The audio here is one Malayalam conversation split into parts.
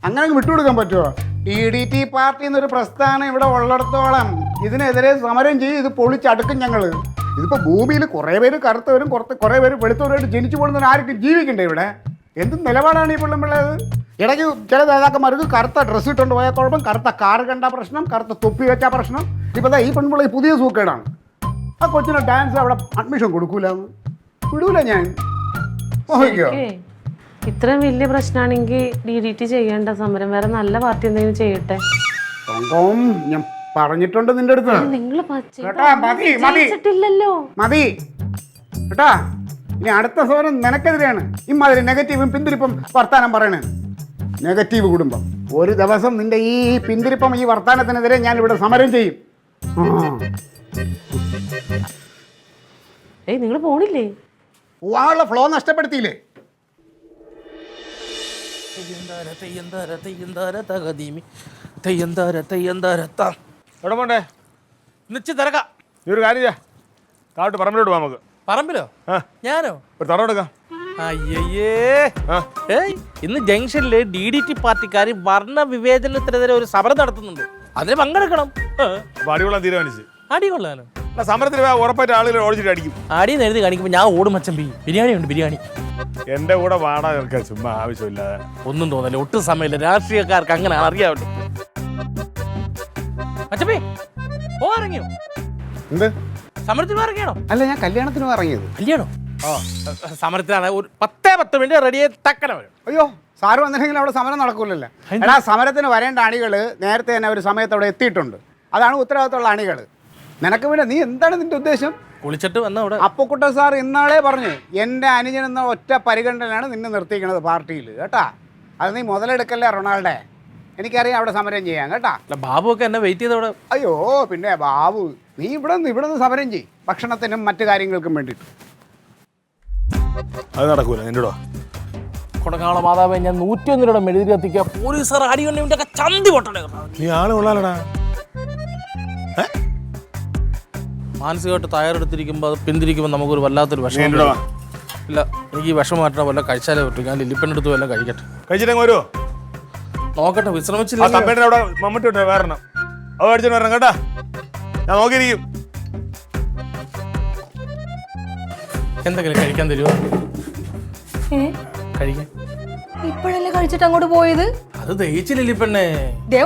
അങ്ങനെ വിട്ടുകൊടുക്കാൻ പറ്റുമോ? TDT പാർട്ടി എന്നൊരു പ്രസ്ഥാനം ഇവിടെ ഉള്ളിടത്തോളം ഇതിനെതിരെ സമരം ചെയ്യും. ഇത് പൊളിച്ചടുക്കും ഞങ്ങൾ. ഇതിപ്പോൾ ഭൂമിയിൽ കുറേ പേര് കറുത്തവരും കുറേ പേര് വെളുത്തവരുമായിട്ട് ജനിച്ചു പോകുന്നവർ ആർക്കും ജീവിക്കണ്ടേ ഇവിടെ? എന്ത് നിലപാടാണ് ഈ പിള്ളേത്? ഇടയ്ക്ക് ചില നേതാക്കന്മാർക്ക് കറുത്ത ഡ്രസ്സ് ഇട്ടുകൊണ്ട് പോയാൽ കുഴപ്പം, കറുത്ത കാറ് കണ്ട പ്രശ്നം, കറുത്ത തൊപ്പി വെച്ചാൽ പ്രശ്നം. ഇപ്പോൾ ഈ പെൺപിള്ള പുതിയ സൂക്കേടാണ്. ആ കൊച്ചിന് ഡാൻസ് അവിടെ അഡ്മിഷൻ കൊടുക്കൂല, വിടൂല ഞാൻ. ഇത്രയും വലിയ പ്രശ്നമാണെങ്കിൽ DDT ചെയ്യേണ്ട സമരം വേറെ നല്ല പാർട്ടി എന്തെങ്കിലും ചെയ്യട്ടെ. ഞാൻ പറഞ്ഞിട്ടുണ്ട് നിന്റെ അടുത്ത്. മതി കേട്ടാ. ഇനി അടുത്ത സമരം നിനക്കെതിരെയാണ്. ഇമാതിരി നെഗറ്റീവും പിന്തിരിപ്പും വർത്താനം പറയണേ. നെഗറ്റീവ് കുടുംബം. ഒരു ദിവസം നിന്റെ ഈ പിന്തിരിപ്പം ഈ വർത്താനത്തിനെതിരെ ഞാൻ ഇവിടെ സമരം ചെയ്യും. നിങ്ങൾ പോണില്ലേ? പോവാനുള്ള ഫ്ലോ നഷ്ടപ്പെടുത്തിയില്ലേ? എവിടെ പോണ്ടേ? നിശ്ചയ തിരക്കാം. നീ ഒരു കാര്യം ചെയ്യാ, താഴോട്ട് പറമ്പിലോട്ട് പോവാം നമുക്ക്. പറമ്പിലോ? ഞാനോ? ഒരു തറ എടുക്കാം. അയ്യേ, ഇന്ന് ജംഗ്ഷനില് DDT പാർട്ടിക്കാർ വർണ്ണ വിവേചനത്തിനെതിരെ ഒരു സമരം നടത്തുന്നുണ്ട്. അതിന് പങ്കെടുക്കണം. അപ്പൊ അടികൊള്ളാൻ തീരുമാനിച്ചു. അടികൊള്ളാനോ? സമരത്തിന് ഉറപ്പായിട്ട് ആളുകൾ ഓടിച്ചിട്ട് അടിക്കും. അടിയെന്ന് എഴുതി കാണിക്കുമ്പോൾ ഞാൻ ഓടും മച്ചം. ബിരിയാണി ഉണ്ട്, ബിരിയാണി. എന്റെ കൂടെ വാടാ ചേർക്കാൻ ചുമ്മാ ആവശ്യമില്ലാതെ. ഒന്നും തോന്നല്ല, ഒട്ടും സമയമില്ല. രാഷ്ട്രീയക്കാർക്ക് അങ്ങനെ അറിയാമല്ലോ. മച്ചമ്പി ഓ ഇറങ്ങിയോ? എന്ത് സമരത്തിന് ഇറങ്ങിയാണോ? അല്ല, ഞാൻ കല്യാണത്തിന് ഇറങ്ങിയത്. കല്യാണോ? സമരത്തിനാണ്. ഒരു 10 മിനിറ്റ് റെഡിയായി തക്കന വരും. അയ്യോ, സാറ് വന്നില്ലെങ്കിൽ അവിടെ സമരം നടക്കൂലല്ലോ. എടാ, സമരത്തിന് വരേണ്ട അണികൾ നേരത്തെ തന്നെ ഒരു സമയത്ത് അവിടെ എത്തിയിട്ടുണ്ട്. അതാണ് ഉത്തരവാദിത്തമുള്ള അണികൾ. നിനക്ക് വേണ്ടി നീ എന്താണ് നിന്റെ ഉദ്ദേശം? കുളിച്ചിട്ട് വന്ന അവിടെ അപ്പക്കുട്ട സാർ ഇന്നാളെ പറഞ്ഞു, എൻ്റെ അനുജൻ എന്ന ഒറ്റ പരിഗണനയാണ് നിന്നെ നിർത്തിയിരിക്കുന്നത് പാർട്ടിയിൽ കേട്ടാ. അത് നീ മുതലെടുക്കല്ലേ റൊണാൾഡേ. എനിക്കറിയാം അവിടെ സമരം ചെയ്യാൻ കേട്ടാ. ബാബു ഒക്കെ എന്നെ വെയിറ്റ് ചെയ്തവിടെ. അയ്യോ പിന്നെ ബാബു, നീ ഇവിടെ നിന്ന് സമരം ചെയ്യും, ഭക്ഷണത്തിനും മറ്റു കാര്യങ്ങൾക്കും വേണ്ടിയിട്ട്. അത് നടക്കൂല. നിന്റെ കൊടക്കാള മാതാവേ, ഞാൻ 101 രൂപ മെഴുതിരി കത്തിക്കുക. പോലീസുകാർ അടികൊണ്ടിന്റെ ഒക്കെ ചന്തി പൊട്ടണേ. നീ ആള് കൊള്ളാലടാ. മാനസികമായിട്ട് തയ്യാറെടുത്തിരിക്കുമ്പോൾ അത് പിന്തിരിക്കുമ്പോൾ നമുക്കൊരു വല്ലാത്തൊരു വിഷമം. ഇല്ല, എനിക്ക് ഈ വിഷമം മാറ്റണ പോലെ കഴിച്ചാലേ പറ്റും. ഞാൻ ലില്ലിപ്പൻ്റെ അടുത്ത് വല്ല കഴിക്കട്ടെ. കഴിച്ചിട്ടങ്ങ് വരുമോ? നോക്കട്ടെ, വിശ്രമിച്ചില്ല. അവിടെ മമ്മട്ടി ഉണ്ട്, വേറെ അത് അടിച്ചിട്ട് വരണം കേട്ടാ. ഞാൻ നോക്കിയിരിക്കും. എന്തെങ്കിലും കഴിക്കാൻ തരുമോ? കഴിക്കാൻ ഇപ്പോഴല്ലേ കഴിച്ചിട്ട് അങ്ങോട്ട് പോയത്? അത് ദഹിച്ചില്ല പെണ്ണേ.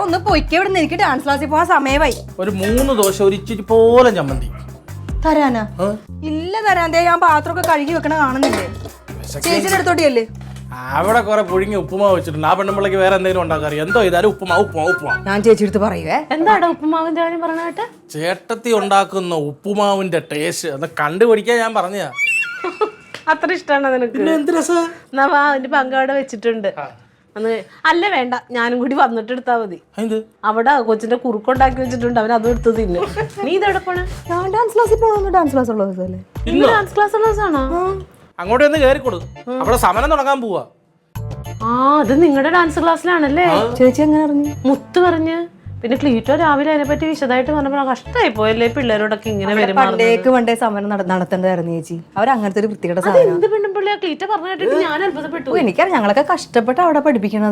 ഒന്ന് പൊയ്ക്കവിടെ നിന്ന് എനിക്ക് ഡാൻസ് ക്ലാസ്സിൽ പോകാൻ സമയമായി. ഒരു 3 ദോശ, ഒരു ഇച്ചിരി പോലെ ചമ്മന്തി തരാനാ? ഇല്ല തരാൻ. ഞാൻ പാത്രമൊക്കെ കഴുകി വെക്കണ കാണുന്നില്ലേ? ചേച്ചിയുടെ അടുത്തോട്ടിയല്ലേ? അവിടെ കുറെ പുഴുങ്ങി ഉപ്പുമാവ് വെച്ചിട്ടുണ്ട്. ആ പെണ്ണുമ്പിള്ളക്ക് വേറെ എന്തെങ്കിലും ഉണ്ടാക്കാറ്. എന്തോ ഇതാരും ഉപ്പുമാവ്. ഞാൻ ചേച്ചി അടുത്ത് പറയുവേ. എന്താടാ ഉപ്പുമാവിന്റെ കാര്യം പറഞ്ഞാട്ടെ? ചേട്ടത്തി ഉണ്ടാക്കുന്ന ഉപ്പുമാവിന്റെ ടേസ്റ്റ് അത് കണ്ടുപിടിക്കാൻ ഞാൻ പറഞ്ഞതാ. അത്ര ഇഷ്ടമാണോ നിനക്ക്? എന്ത് രസാ. എന്നാ വാ, അതിന്റെ പങ്കവിടെ വെച്ചിട്ടുണ്ട്. അല്ല വേണ്ട, ഞാനും കൂടി വന്നിട്ട് എടുത്താ മതി. അവിടെ കൊച്ചിന്റെ കുറുക്കുണ്ടാക്കി വെച്ചിട്ടുണ്ട്, അവൻ അതും എടുത്ത് തിന്നു. നീ ഇതെവിടെ പോണേ? ഞാൻ ഡാൻസ് ക്ലാസ്സിൽ പോകണം. ഡാൻസ് ക്ലാസ് ഉള്ള ദിവസമല്ലേ? ഇന്ന് ഡാൻസ് ക്ലാസ് ഉള്ള ദിവസമാണോ? അങ്ങോട്ട് ഒന്ന് കയറി കൊടു. അവിടെ സമരം തുടങ്ങാൻ പോവാ. അത് നിങ്ങളുടെ ഡാൻസ് ക്ലാസ്സിലാണല്ലേ? ചേച്ചി എങ്ങനെ അറിഞ്ഞു? മുത്ത് പറഞ്ഞ്. പിന്നെ ക്ലീറ്റോ രാവിലെ അതിനെപ്പറ്റി വിശദമായിട്ട് പറഞ്ഞപ്പോ കഷ്ടമായി പോയല്ലേ പിള്ളേരോടൊക്കെ ഇങ്ങനെ പണ്ടേ സമരം നടത്തേണ്ടതായിരുന്നു ചേച്ചി. അവരങ്ങനത്തെ ഒരു വൃത്തികേട്ട സാധനം. എന്ത് പെണ്ണും പിള്ളേർ ക്ലീറ്റ പറഞ്ഞു കേട്ടിട്ട് ഞാൻ അത്ഭുതപ്പെട്ടു. എനിക്കറിയാം, ഞങ്ങളൊക്കെ കഷ്ടപ്പെട്ട് അവിടെ പഠിപ്പിക്കണത്.